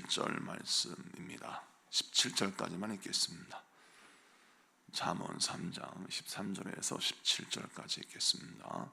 17절 말씀입니다. 17절까지만 읽겠습니다. 잠언 3장 13절에서 17절까지 읽겠습니다.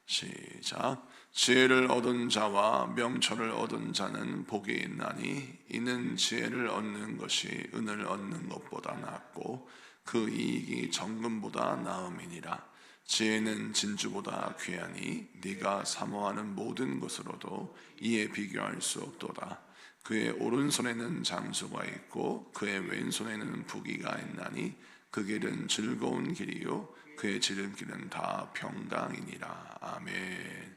시작. 지혜를 얻은 자와 명철을 얻은 자는 복이 있나니 이는 지혜를 얻는 것이 은을 얻는 것보다 낫고 그 이익이 정금보다 나음이니라. 지혜는 진주보다 귀하니 네가 사모하는 모든 것으로도 이에 비교할 수 없도다. 그의 오른손에는 장수가 있고 그의 왼손에는 부귀가 있나니 그 길은 즐거운 길이요 그의 지름길은 다 평강이니라. 아멘.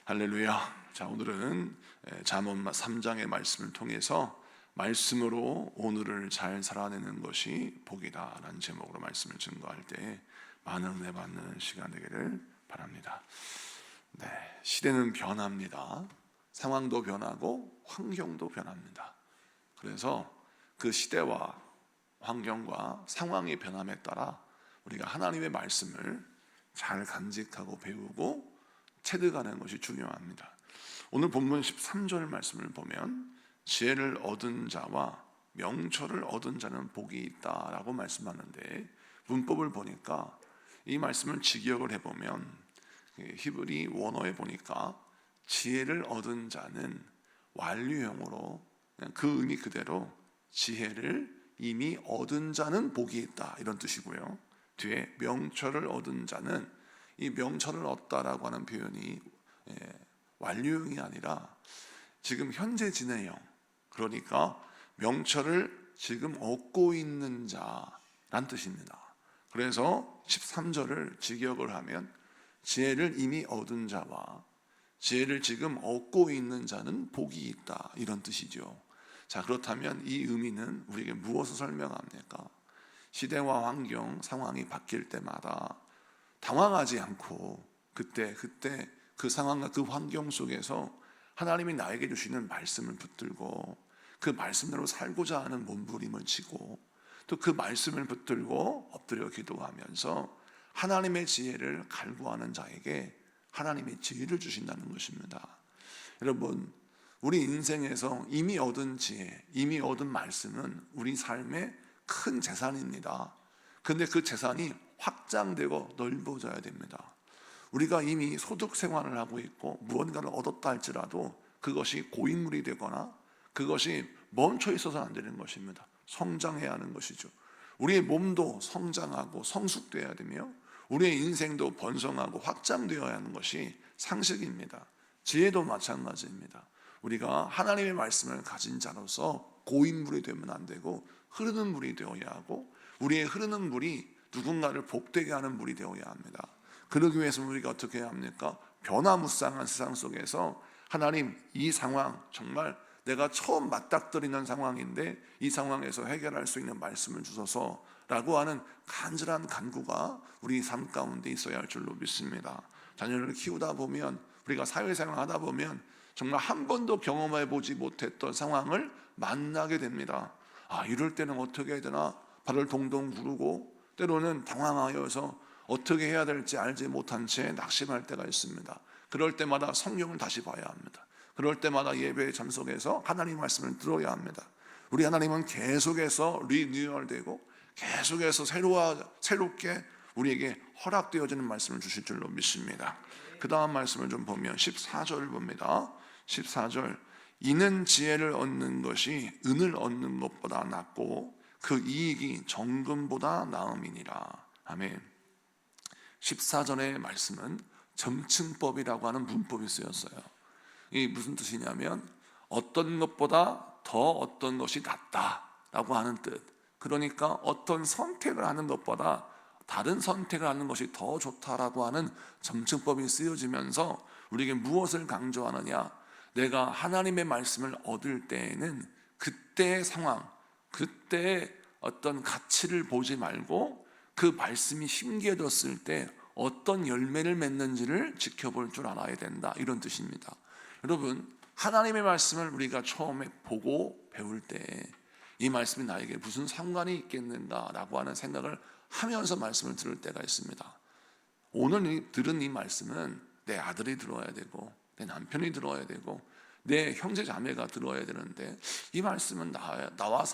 할렐루야. 자, 오늘은 잠언 3장의 말씀을 통해서 말씀으로 오늘을 잘 살아내는 것이 복이다 라는 제목으로 말씀을 증거할 때 많은 은혜 받는 시간 되기를 바랍니다. 네, 시대는 변합니다. 상황도 변하고 환경도 변합니다. 그래서 그 시대와 환경과 상황의 변함에 따라 우리가 하나님의 말씀을 잘 간직하고 배우고 체득하는 것이 중요합니다. 오늘 본문 13절 말씀을 보면 지혜를 얻은 자와 명철을 얻은 자는 복이 있다라고 말씀하는데, 문법을 보니까 이 말씀을 직역을 해보면 히브리 원어에 보니까 지혜를 얻은 자는 완료형으로 그냥 그 의미 그대로 지혜를 이미 얻은 자는 복이 있다 이런 뜻이고요. 뒤에 명철을 얻은 자는 이 명철을 얻다라고 하는 표현이 완료형이 아니라 지금 현재 진행형, 그러니까 명철을 지금 얻고 있는 자란 뜻입니다. 그래서 13절을 직역을 하면 지혜를 이미 얻은 자와 지혜를 지금 얻고 있는 자는 복이 있다 이런 뜻이죠. 자, 그렇다면 이 의미는 우리에게 무엇을 설명합니까? 시대와 환경, 상황이 바뀔 때마다 당황하지 않고 그때 그 상황과 그 환경 속에서 하나님이 나에게 주시는 말씀을 붙들고 그 말씀대로 살고자 하는 몸부림을 치고 또 그 말씀을 붙들고 엎드려 기도하면서 하나님의 지혜를 갈구하는 자에게 하나님의 지혜를 주신다는 것입니다. 여러분, 우리 인생에서 이미 얻은 지혜, 이미 얻은 말씀은 우리 삶의 큰 재산입니다. 그런데 그 재산이 확장되고 넓어져야 됩니다. 우리가 이미 소득 생활을 하고 있고 무언가를 얻었다 할지라도 그것이 고인물이 되거나 그것이 멈춰 있어서는 안 되는 것입니다. 성장해야 하는 것이죠. 우리의 몸도 성장하고 성숙되어야 되며 우리의 인생도 번성하고 확장되어야 하는 것이 상식입니다. 지혜도 마찬가지입니다. 우리가 하나님의 말씀을 가진 자로서 고인물이 되면 안 되고 흐르는 물이 되어야 하고 우리의 흐르는 물이 누군가를 복되게 하는 물이 되어야 합니다. 그러기 위해서 우리가 어떻게 해야 합니까? 변화무쌍한 세상 속에서 하나님, 이 상황 정말 내가 처음 맞닥뜨리는 상황인데 이 상황에서 해결할 수 있는 말씀을 주소서 라고 하는 간절한 간구가 우리 삶 가운데 있어야 할 줄로 믿습니다. 자녀를 키우다 보면 우리가 사회생활 하다 보면 정말 한 번도 경험해 보지 못했던 상황을 만나게 됩니다. 이럴 때는 어떻게 해야 되나 발을 동동 구르고 때로는 당황하여서 어떻게 해야 될지 알지 못한 채 낙심할 때가 있습니다. 그럴 때마다 성경을 다시 봐야 합니다. 그럴 때마다 예배에 참석해서 하나님 말씀을 들어야 합니다. 우리 하나님은 계속해서 리뉴얼되고 계속해서 새롭게 우리에게 허락되어지는 말씀을 주실 줄로 믿습니다. 그 다음 말씀을 좀 보면 14절을 봅니다. 14절, 이는 지혜를 얻는 것이 은을 얻는 것보다 낫고 그 이익이 정금보다 나음이니라. 아멘. 14절의 말씀은 점층법이라고 하는 문법이 쓰였어요. 이 무슨 뜻이냐면 어떤 것보다 더 어떤 것이 낫다라고 하는 뜻. 그러니까 어떤 선택을 하는 것보다 다른 선택을 하는 것이 더 좋다라고 하는 점층법이 쓰여지면서 우리에게 무엇을 강조하느냐? 내가 하나님의 말씀을 얻을 때에는 그때의 상황, 그때의 어떤 가치를 보지 말고 그 말씀이 심겨졌을 때 어떤 열매를 맺는지를 지켜볼 줄 알아야 된다, 이런 뜻입니다. 여러분, 하나님의 말씀을 우리가 처음에 보고 배울 때 이 말씀이 나에게 무슨 상관이 있겠는가라고 하는 생각을 하면서 말씀을 들을 때가 있습니다. 오늘 들은 이 말씀은 내 아들이 들어야 되고 내 남편이 들어야 되고 내 형제 자매가 들어야 되는데 이 말씀은 나와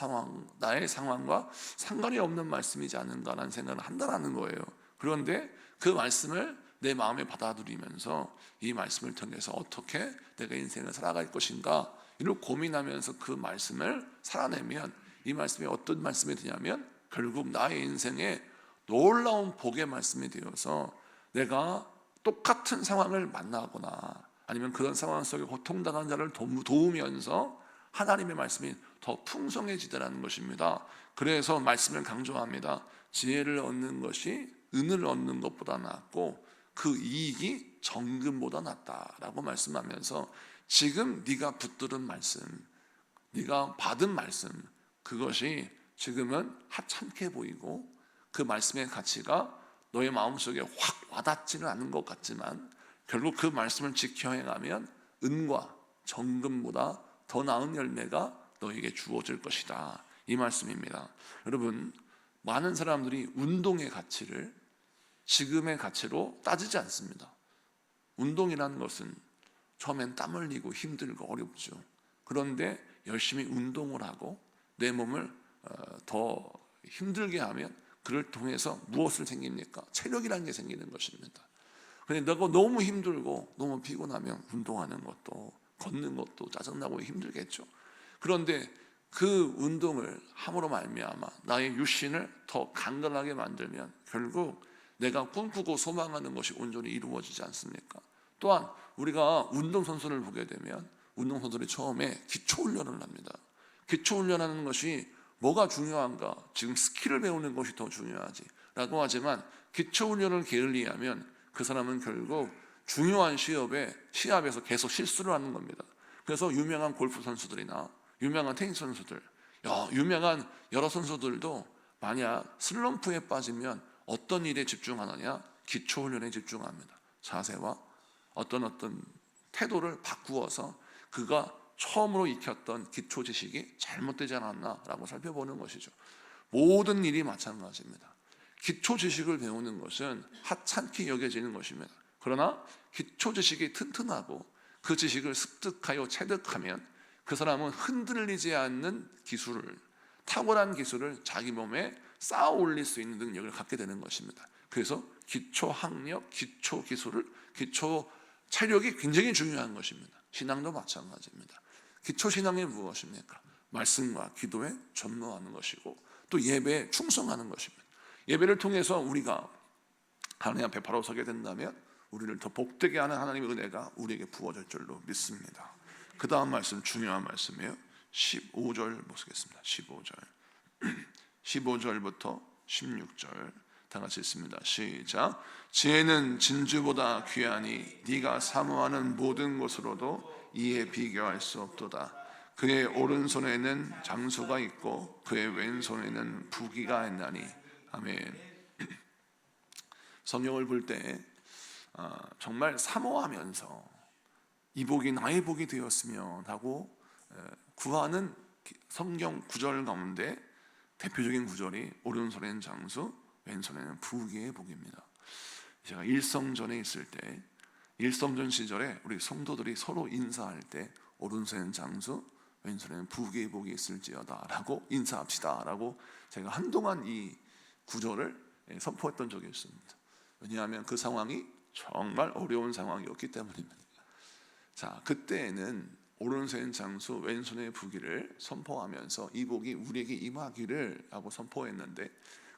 나의 상황과 상관이 없는 말씀이지 않은가라는 생각을 한다는 거예요. 그런데 그 말씀을 내 마음에 받아들이면서 이 말씀을 통해서 어떻게 내가 인생을 살아갈 것인가 이를 고민하면서 그 말씀을 살아내면, 이 말씀이 어떤 말씀이 되냐면 결국 나의 인생에 놀라운 복의 말씀이 되어서 내가 똑같은 상황을 만나거나 아니면 그런 상황 속에 고통당한 자를 도우면서 하나님의 말씀이 더 풍성해지더라는 것입니다. 그래서 말씀을 강조합니다. 지혜를 얻는 것이 은을 얻는 것보다 낫고 그 이익이 정금보다 낫다라고 말씀하면서, 지금 네가 붙들은 말씀, 네가 받은 말씀, 그것이 지금은 하찮게 보이고 그 말씀의 가치가 너의 마음속에 확 와닿지는 않은 것 같지만 결국 그 말씀을 지켜 행하면 은과 정금보다 더 나은 열매가 너에게 주어질 것이다, 이 말씀입니다. 여러분, 많은 사람들이 운동의 가치를 지금의 가치로 따지지 않습니다. 운동이라는 것은 처음엔 땀 흘리고 힘들고 어렵죠. 그런데 열심히 운동을 하고 내 몸을 더 힘들게 하면 그를 통해서 무엇을 생깁니까? 체력이라는 게 생기는 것입니다. 그런데 내가 너무 힘들고 너무 피곤하면 운동하는 것도 걷는 것도 짜증나고 힘들겠죠. 그런데 그 운동을 함으로 말미암아 나의 육신을 더 강건하게 만들면 결국 내가 꿈꾸고 소망하는 것이 온전히 이루어지지 않습니까? 또한 우리가 운동선수를 보게 되면 운동선수들이 처음에 기초훈련을 합니다. 기초훈련하는 것이 뭐가 중요한가? 지금 스킬을 배우는 것이 더 중요하지 라고 하지만 기초훈련을 게을리하면 그 사람은 결국 중요한 시합에서 계속 실수를 하는 겁니다. 그래서 유명한 골프 선수들이나 유명한 테니스 선수들, 유명한 여러 선수들도 만약 슬럼프에 빠지면 어떤 일에 집중하느냐? 기초훈련에 집중합니다. 자세와 어떤 태도를 바꾸어서 그가 처음으로 익혔던 기초 지식이 잘못되지 않았나라고 살펴보는 것이죠. 모든 일이 마찬가지입니다. 기초 지식을 배우는 것은 하찮게 여겨지는 것입니다. 그러나 기초 지식이 튼튼하고 그 지식을 습득하여 체득하면 그 사람은 흔들리지 않는 기술을, 탁월한 기술을 자기 몸에 쌓아 올릴 수 있는 능력을 갖게 되는 것입니다. 그래서 기초 학력, 기초 기술을, 기초 체력이 굉장히 중요한 것입니다. 신앙도 마찬가지입니다. 기초 신앙이 무엇입니까? 말씀과 기도에 전무하는 것이고 또 예배에 충성하는 것입니다. 예배를 통해서 우리가 하나님 앞에 바로 서게 된다면 우리를 더 복되게 하는 하나님의 은혜가 우리에게 부어질 줄로 믿습니다. 그 다음 말씀 중요한 말씀이에요. 15절 보겠습니다. 15절부터 16절 다 같이 읽습니다. 시작. 지혜는 진주보다 귀하니 네가 사모하는 모든 것으로도 이에 비교할 수 없도다. 그의 오른손에는 장수가 있고 그의 왼손에는 부귀가 있나니. 아멘. 성경을 볼 때 정말 사모하면서 이 복이 나의 복이 되었으면 하고 구하는 성경 구절 가운데 대표적인 구절이 오른손에는 장수, 왼손에는 부귀의 복입니다. 제가 일성전에 있을 때, 일성전 시절에 우리 성도들이 서로 인사할 때 오른손에는 장수, 왼손에는 부귀의 복이 있을지어다 라고 인사합시다 라고 제가 한동안 이 구절을 선포했던 적이 있습니다. 왜냐하면 그 상황이 정말 어려운 상황이었기 때문입니다. 자, 그때에는 오른손엔 장수, 왼손의 부귀를 선포하면서 이 복이 우리에게 임하기를 하고 선포했는데,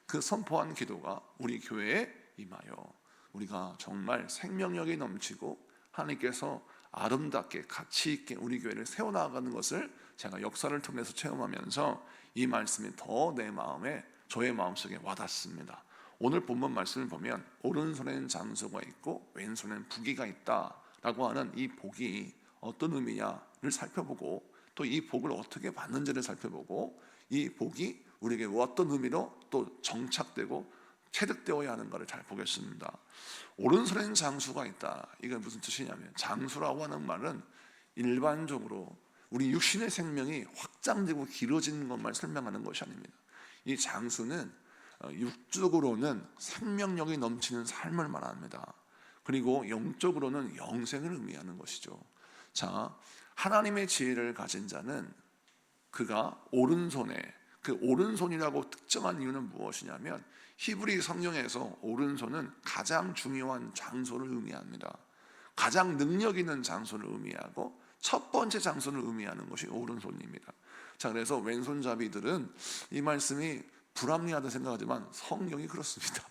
그 선포한 기도가 우리 교회에 임하여 우리가 정말 생명력이 넘치고 하나님께서 아름답게 가치 있게 우리 교회를 세워나가는 것을 제가 역사를 통해서 체험하면서 이 말씀이 더 내 마음에, 저의 마음속에 와닿습니다. 오늘 본문 말씀을 보면 오른손에는 장수가 있고 왼손에는 부귀가 있다라고 하는 이 복이 어떤 의미냐를 살펴보고 또 이 복을 어떻게 받는지를 살펴보고 이 복이 우리에게 어떤 의미로 또 정착되고 체득되어야 하는가를 잘 보겠습니다. 오른손에는 장수가 있다. 이건 무슨 뜻이냐면, 장수라고 하는 말은 일반적으로 우리 육신의 생명이 확장되고 길어지는 것만 설명하는 것이 아닙니다. 이 장수는 육적으로는 생명력이 넘치는 삶을 말합니다. 그리고 영적으로는 영생을 의미하는 것이죠. 자, 하나님의 지혜를 가진 자는 그가 오른손에, 그 오른손이라고 특정한 이유는 무엇이냐면 히브리 성경에서 오른손은 가장 중요한 장소를 의미합니다. 가장 능력 있는 장소를 의미하고 첫 번째 장소를 의미하는 것이 오른손입니다. 자, 그래서 왼손잡이들은 이 말씀이 불합리하다 생각하지만 성경이 그렇습니다.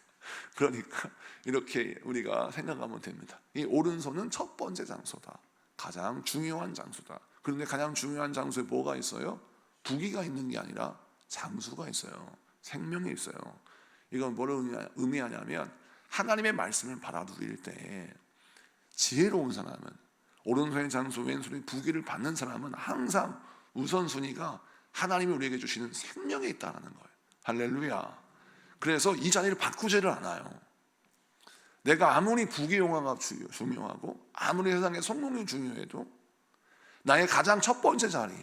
그러니까 이렇게 우리가 생각하면 됩니다. 이 오른손은 첫 번째 장소다. 가장 중요한 장소다. 그런데 가장 중요한 장소에 뭐가 있어요? 부귀가 있는 게 아니라 장수가 있어요. 생명이 있어요. 이건 뭐를 의미하냐면 하나님의 말씀을 받아들일 때 지혜로운 사람은, 오른손의 장수 왼손의 부귀를 받는 사람은 항상 우선순위가 하나님이 우리에게 주시는 생명에 있다는 거예요. 할렐루야. 그래서 이 자리를 바꾸지를 않아요. 내가 아무리 부귀영화가 중요하고 아무리 세상의 성공이 중요해도 나의 가장 첫 번째 자리,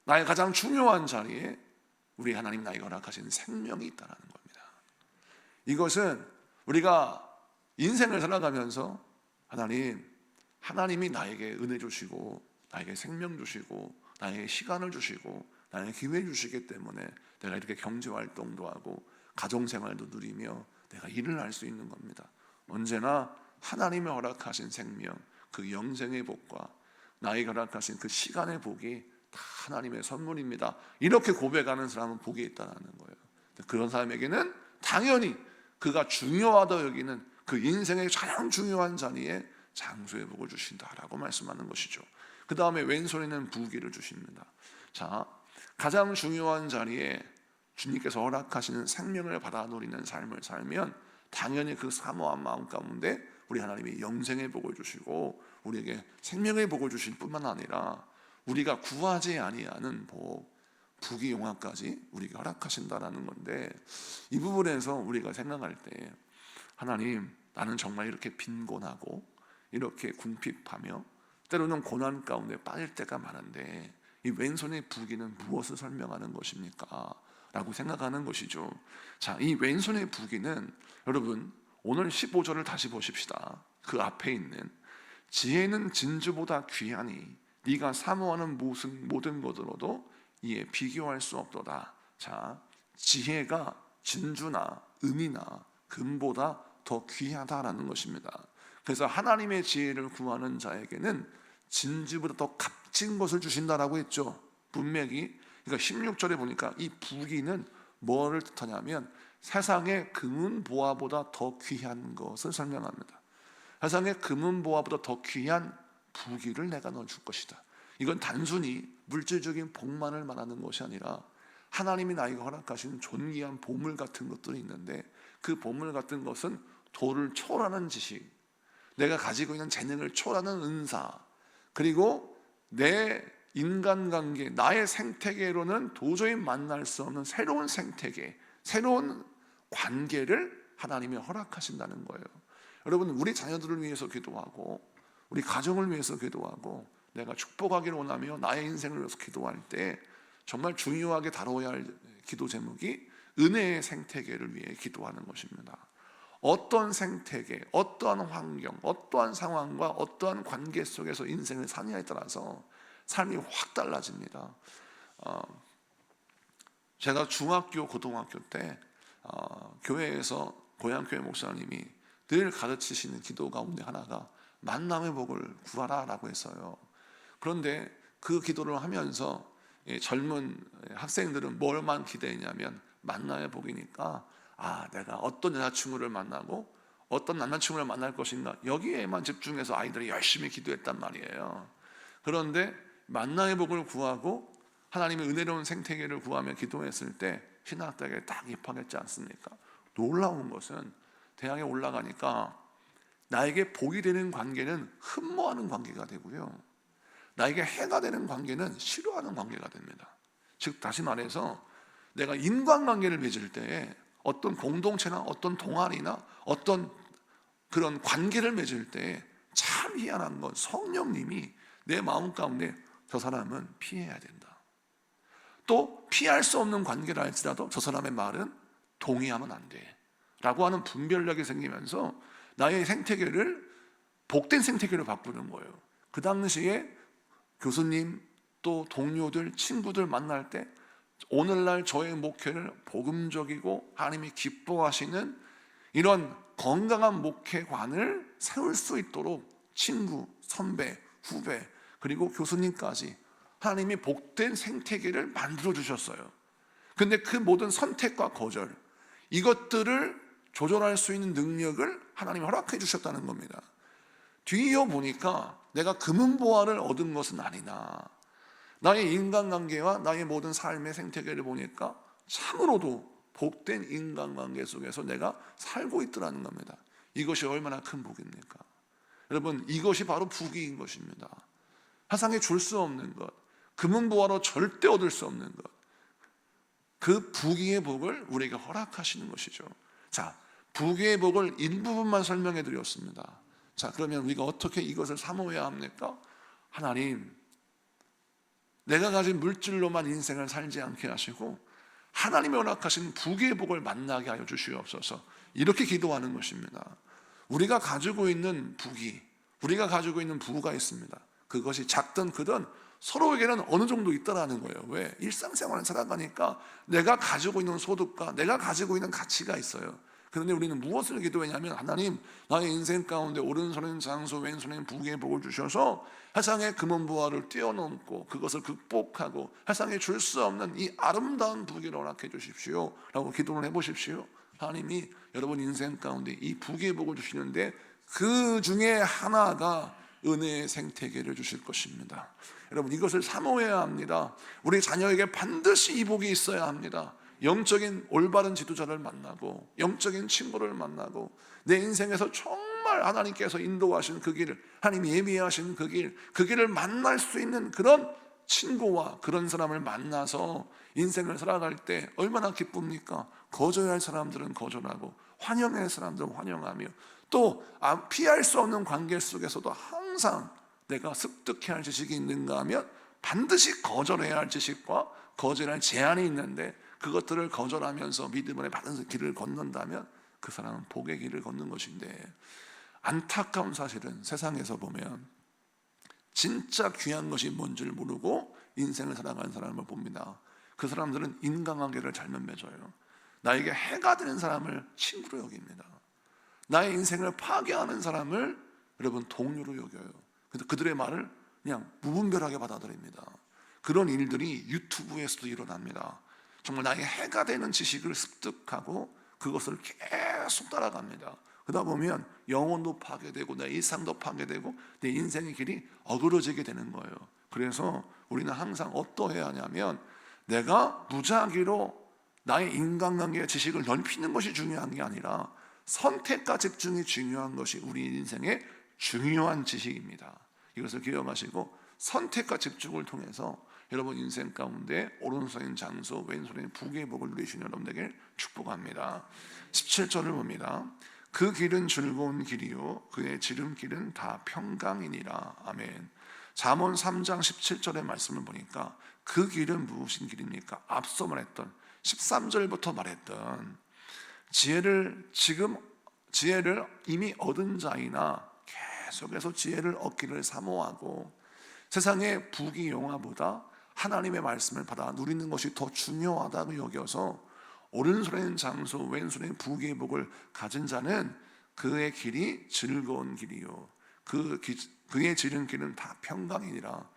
나의 가장 중요한 자리에 우리 하나님 나에게 허락하신 생명이 있다는 겁니다. 이것은 우리가 인생을 살아가면서 하나님이 나에게 은혜 주시고 나에게 생명 주시고 나에게 시간을 주시고 나에게 기회 주시기 때문에 내가 이렇게 경제활동도 하고 가정생활도 누리며 내가 일을 할 수 있는 겁니다. 언제나 하나님의 허락하신 생명, 그 영생의 복과 나에게 허락하신 그 시간의 복이 다 하나님의 선물입니다. 이렇게 고백하는 사람은 복이 있다는 거예요. 그런 사람에게는 당연히 그가 중요하다 여기는 그 인생의 가장 중요한 자리에 장수의 복을 주신다라고 말씀하는 것이죠. 그 다음에 왼손에는 부귀를 주십니다. 자, 가장 중요한 자리에 주님께서 허락하시는 생명을 받아 누리는 삶을 살면 당연히 그 사모한 마음 가운데 우리 하나님이 영생의 복을 주시고 우리에게 생명의 복을 주실 뿐만 아니라 우리가 구하지 아니하는 복, 부귀 영화까지 우리에게 허락하신다라는 건데, 이 부분에서 우리가 생각할 때 하나님, 나는 정말 이렇게 빈곤하고 이렇게 궁핍하며 때로는 고난 가운데 빠질 때가 많은데 이 왼손의 부귀는 무엇을 설명하는 것입니까? 라고 생각하는 것이죠. 자, 이 왼손의 부귀는 여러분 오늘 15절을 다시 보십시다. 그 앞에 있는 지혜는 진주보다 귀하니 네가 사모하는 모든 것으로도 이에 비교할 수 없도다. 자, 지혜가 진주나 은이나 금보다 더 귀하다라는 것입니다. 그래서 하나님의 지혜를 구하는 자에게는 진주보다 더 값진 것을 주신다라고 했죠. 분명히. 그러니까 16절에 보니까 이 부귀는 뭐를 뜻하냐면 세상의 금은보화보다 더 귀한 것을 설명합니다. 세상의 금은보화보다 더 귀한 부귀를 내가 넣어줄 것이다. 이건 단순히 물질적인 복만을 말하는 것이 아니라 하나님이 나에게 허락하신 존귀한 보물 같은 것들이 있는데 그 보물 같은 것은 도를 초월하는 지식, 내가 가지고 있는 재능을 초월하는 은사, 그리고 내 인간관계, 나의 생태계로는 도저히 만날 수 없는 새로운 생태계, 새로운 관계를 하나님이 허락하신다는 거예요. 여러분, 우리 자녀들을 위해서 기도하고 우리 가정을 위해서 기도하고 내가 축복하기를 원하며 나의 인생을 위해서 기도할 때 정말 중요하게 다뤄야 할 기도 제목이 은혜의 생태계를 위해 기도하는 것입니다. 어떤 생태계, 어떠한 환경, 어떠한 상황과 어떠한 관계 속에서 인생을 사느냐에 따라서 삶이 확 달라집니다. 제가 중학교, 고등학교 때 교회에서 고향교회 목사님이 늘 가르치시는 기도 가운데 하나가 만남의 복을 구하라 라고 했어요. 그런데 그 기도를 하면서 젊은 학생들은 뭘만 기대했냐면 만남의 복이니까 내가 어떤 여자친구를 만나고 어떤 남자친구를 만날 것인가, 여기에만 집중해서 아이들이 열심히 기도했단 말이에요. 그런데 만남의 복을 구하고 하나님의 은혜로운 생태계를 구하며 기도했을 때 신학대학에 딱 입학했지 않습니까? 놀라운 것은 대학에 올라가니까 나에게 복이 되는 관계는 흠모하는 관계가 되고요, 나에게 해가 되는 관계는 싫어하는 관계가 됩니다. 즉 다시 말해서 내가 인간관계를 맺을 때 어떤 공동체나 어떤 동아리나 어떤 그런 관계를 맺을 때 참 희한한 건 성령님이 내 마음 가운데 저 사람은 피해야 된다, 또 피할 수 없는 관계라 할지라도 저 사람의 말은 동의하면 안 돼 라고 하는 분별력이 생기면서 나의 생태계를 복된 생태계로 바꾸는 거예요. 그 당시에 교수님, 또 동료들, 친구들 만날 때 오늘날 저의 목회를 복음적이고 하나님이 기뻐하시는 이런 건강한 목회관을 세울 수 있도록 친구, 선배, 후배, 그리고 교수님까지 하나님이 복된 생태계를 만들어 주셨어요. 근데 그 모든 선택과 거절, 이것들을 조절할 수 있는 능력을 하나님이 허락해 주셨다는 겁니다. 뒤이어 보니까 내가 금은보화를 얻은 것은 아니나 나의 인간관계와 나의 모든 삶의 생태계를 보니까 참으로도 복된 인간관계 속에서 내가 살고 있더라는 겁니다. 이것이 얼마나 큰 복입니까? 여러분, 이것이 바로 부귀인 것입니다. 세상에 줄 수 없는 것, 금은보화로 절대 얻을 수 없는 것, 그 부귀의 복을 우리에게 허락하시는 것이죠. 자, 부귀의 복을 일부분만 설명해 드렸습니다. 자, 그러면 우리가 어떻게 이것을 사모해야 합니까? 하나님, 내가 가진 물질로만 인생을 살지 않게 하시고 하나님이 허락하신 부귀의 복을 만나게 하여 주시옵소서. 이렇게 기도하는 것입니다. 우리가 가지고 있는 부귀, 우리가 가지고 있는 부가 있습니다. 그것이 작든 크든 서로에게는 어느 정도 있다라는 거예요. 왜? 일상생활을 살아가니까 내가 가지고 있는 소득과 내가 가지고 있는 가치가 있어요. 그런데 우리는 무엇을 기도했냐면, 하나님, 나의 인생 가운데 오른손엔 장소, 왼손엔 부귀의 복을 주셔서 세상의 금은보화를 뛰어넘고 그것을 극복하고 세상에 줄 수 없는 이 아름다운 부귀를 허락해 주십시오 라고 기도를 해보십시오. 하나님이 여러분 인생 가운데 이 부귀의 복을 주시는데 그 중에 하나가 은혜의 생태계를 주실 것입니다. 여러분, 이것을 사모해야 합니다. 우리 자녀에게 반드시 이 복이 있어야 합니다. 영적인 올바른 지도자를 만나고 영적인 친구를 만나고 내 인생에서 정말 하나님께서 인도하신 그 길을, 하나님이 예비하신 그 길을 만날 수 있는 그런 친구와 그런 사람을 만나서 인생을 살아갈 때 얼마나 기쁩니까? 거절할 사람들은 거절하고 환영할 사람들은 환영하며, 또 피할 수 없는 관계 속에서도 항상 내가 습득해야 할 지식이 있는가 하면 반드시 거절해야 할 지식과 거절할 제한이 있는데, 그것들을 거절하면서 믿음을 받은 길을 걷는다면 그 사람은 복의 길을 걷는 것인데, 안타까운 사실은 세상에서 보면 진짜 귀한 것이 뭔지를 모르고 인생을 살아가는 사람을 봅니다. 그 사람들은 인간관계를 잘못 맺어요. 나에게 해가 되는 사람을 친구로 여깁니다. 나의 인생을 파괴하는 사람을 여러분 동료로 여겨요. 그래서 그들의 말을 그냥 무분별하게 받아들입니다. 그런 일들이 유튜브에서도 일어납니다. 정말 나의 해가 되는 지식을 습득하고 그것을 계속 따라갑니다. 그러다 보면 영혼도 파괴되고 내 일상도 파괴되고 내 인생의 길이 어그러지게 되는 거예요. 그래서 우리는 항상 어떠해야 하냐면, 내가 무작위로 나의 인간관계의 지식을 넓히는 것이 중요한 게 아니라 선택과 집중이 중요한 것이 우리 인생의 중요한 지식입니다. 이것을 기억하시고 선택과 집중을 통해서 여러분 인생 가운데 오른손인 장소, 왼손인 부귀의 복을 누리시는 여러분에게 축복합니다. 17절을 봅니다. 그 길은 즐거운 길이요 그의 지름길은 다 평강이니라. 아멘. 잠언 3장 17절의 말씀을 보니까 그 길은 무엇인 길입니까? 앞서 말했던 13절부터 말했던 지혜를 이미 얻은 자이나 계속해서 지혜를 얻기를 사모하고 세상의 부귀 영화보다 하나님의 말씀을 받아 누리는 것이 더 중요하다고 여겨서 오른손에는 장소, 왼손에는 부귀의 복을 가진 자는 그의 길이 즐거운 길이요 그의 지름길은 다 평강이니라.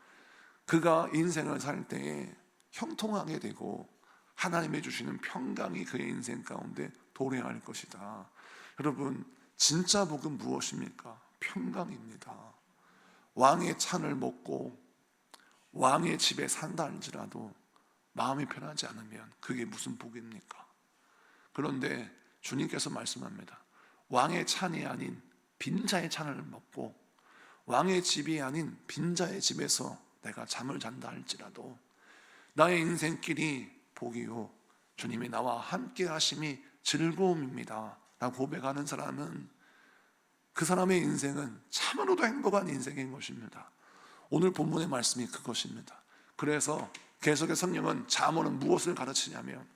그가 인생을 살 때에 형통하게 되고 하나님이 주시는 평강이 그의 인생 가운데 도래할 것이다. 여러분, 진짜 복은 무엇입니까? 평강입니다. 왕의 찬을 먹고 왕의 집에 산다 할지라도 마음이 편하지 않으면 그게 무슨 복입니까? 그런데 주님께서 말씀합니다. 왕의 찬이 아닌 빈자의 찬을 먹고 왕의 집이 아닌 빈자의 집에서 내가 잠을 잔다 할지라도 나의 인생길이 복이요 주님이 나와 함께 하심이 즐거움입니다 라고 고백하는 사람은 그 사람의 인생은 참으로도 행복한 인생인 것입니다. 오늘 본문의 말씀이 그것입니다. 그래서 계속의 성령은 잠언은 무엇을 가르치냐면,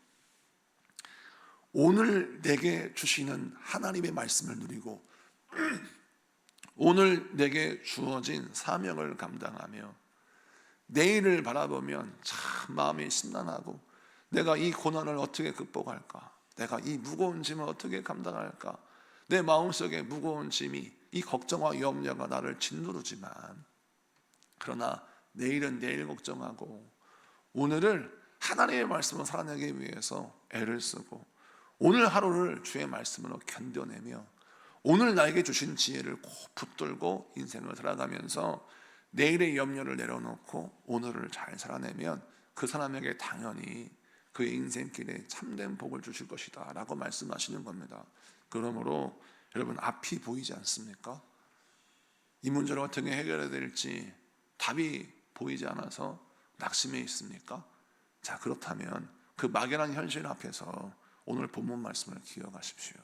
오늘 내게 주시는 하나님의 말씀을 누리고 오늘 내게 주어진 사명을 감당하며 내일을 바라보면 참 마음이 심란하고, 내가 이 고난을 어떻게 극복할까? 내가 이 무거운 짐을 어떻게 감당할까? 내 마음속에 무거운 짐이, 이 걱정과 염려가 나를 짓누르지만, 그러나 내일은 내일 걱정하고 오늘을 하나님의 말씀을 살아내기 위해서 애를 쓰고, 오늘 하루를 주의 말씀으로 견뎌내며 오늘 나에게 주신 지혜를 꼭 붙들고 인생을 살아가면서 내일의 염려를 내려놓고 오늘을 잘 살아내면 그 사람에게 당연히 그의 인생길에 참된 복을 주실 것이다 라고 말씀하시는 겁니다. 그러므로 여러분, 앞이 보이지 않습니까? 이 문제를 어떻게 해결해야 될지 답이 보이지 않아서 낙심해 있습니까? 자, 그렇다면 그 막연한 현실 앞에서 오늘 본문 말씀을 기억하십시오.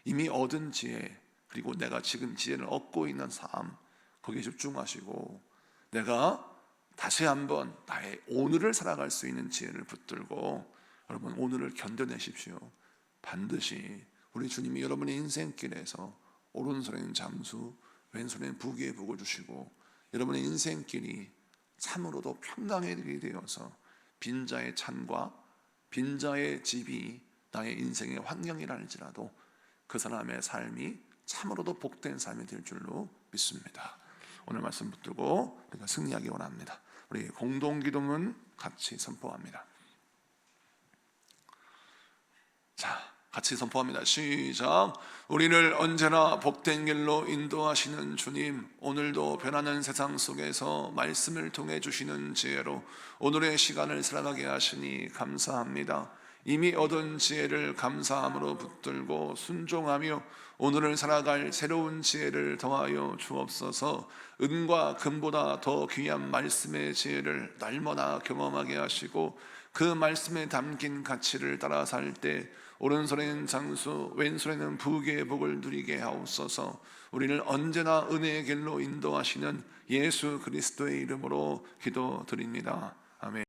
이미 얻은 지혜, 그리고 내가 지금 지혜를 얻고 있는 삶, 거기에 집중하시고 내가 다시 한번 나의 오늘을 살아갈 수 있는 지혜를 붙들고 여러분, 오늘을 견뎌내십시오. 반드시 우리 주님이 여러분의 인생길에서 오른손에는 잠수, 왼손에는 부귀의 복을 주시고 여러분의 인생길이 참으로도 평강하게 되어서 빈자의 찬과 빈자의 집이 나의 인생의 환경이라 할지라도 그 사람의 삶이 참으로도 복된 삶이 될 줄로 믿습니다. 오늘 말씀 붙들고 우리가 승리하기 원합니다. 우리 공동기도문 같이 선포합니다. 자, 같이 선포합니다. 시작. 우리를 언제나 복된 길로 인도하시는 주님, 오늘도 변하는 세상 속에서 말씀을 통해 주시는 지혜로 오늘의 시간을 살아가게 하시니 감사합니다. 이미 얻은 지혜를 감사함으로 붙들고 순종하며 오늘을 살아갈 새로운 지혜를 더하여 주옵소서. 은과 금보다 더 귀한 말씀의 지혜를 날마다 경험하게 하시고 그 말씀에 담긴 가치를 따라 살 때 오른손에는 장수, 왼손에는 부귀의 복을 누리게 하옵소서. 우리를 언제나 은혜의 길로 인도하시는 예수 그리스도의 이름으로 기도드립니다. 아멘.